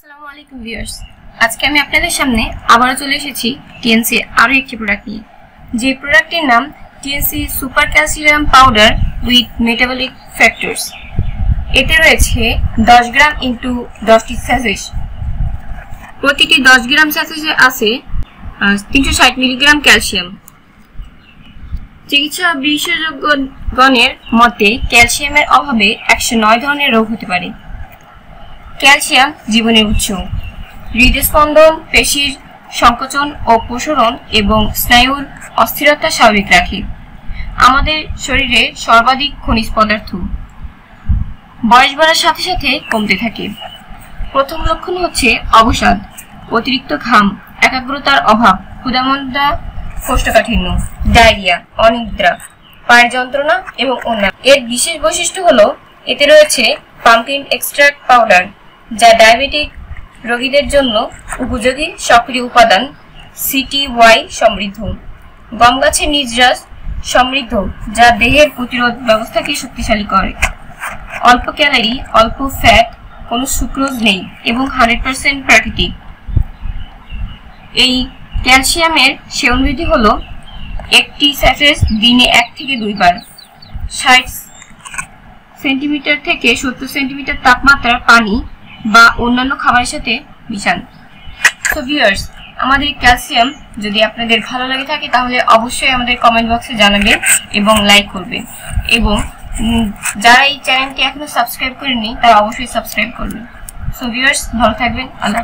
আসসালামু আলাইকুম ভিউয়ার্স, আজকে আমি আপনাদের সামনে আবারও চলে এসেছি টিএনসি আরও একটি প্রোডাক্ট নিয়ে। যে প্রোডাক্টটির নাম TNC super calcium powder with metabolic factors. এতে রয়েছে 10 গ্রাম ইন্টু 10টি স্যাচেট। প্রতিটি 10 গ্রাম স্যাচেটে আছে 360 মিলিগ্রাম ক্যালসিয়াম। চিকিৎসা বিশেষজ্ঞগণের মতে ক্যালসিয়ামের অভাবে 109 ধরনের রোগ হতে পারে। ক্যালসিয়াম জীবনের উৎস। হৃদস্পন্দন, পেশির সংকোচন ও প্রসারণ এবং স্নায়ুর অস্থিরতা স্বাভাবিক রাখে। আমাদের শরীরে সর্বাধিক খনিজ পদার্থ বয়স বাড়ার সাথে সাথে কমতে থাকে। প্রথম লক্ষণ হচ্ছে অবসাদ, অতিরিক্ত ঘাম, একাগ্রতার অভাব, ক্ষুধামন্দা, কোষ্ঠকাঠিন্য, ডায়রিয়া, অনিদ্রা, পায়ের যন্ত্রণা এবং অন্যান্য। এর বিশেষ বৈশিষ্ট্য হলো এতে রয়েছে পাম্পকিন এক্সট্রাক্ট পাউডার, যা ডায়াবেটিক রোগীদের জন্য উপযোগী সক্রিয় উপাদান। সিটিওয়াই সমৃদ্ধ, গম গাছের নির্যাস সমৃদ্ধ, যা দেহের প্রতিরোধ ব্যবস্থাকে শক্তিশালী করে। অল্প ক্যালোরি, অল্প ফ্যাট, কোনো সুক্রোজ নেই এবং 100% প্রাকৃতিক। এই ক্যালসিয়ামের সেবনবিধি হলো একটি স্যাচেট দিনে 1 থেকে 2 বার 60 সেন্টিমিটার থেকে 70 সেন্টিমিটার তাপমাত্রার পানি বা অন্যান্য খাবারের সাথে মিশান। তো ভিউয়ার্স, আমাদের ক্যালসিয়াম যদি আপনাদের ভালো লাগে থাকে তাহলে অবশ্যই আমাদের কমেন্ট বক্সে জানাবেন এবং লাইক করবেন, এবং যারা এই চ্যানেলটি এখনো সাবস্ক্রাইব করেননি তারা অবশ্যই সাবস্ক্রাইব করবেন। সো ভিউয়ার্স, ভালো থাকবেন। আল্লাহ।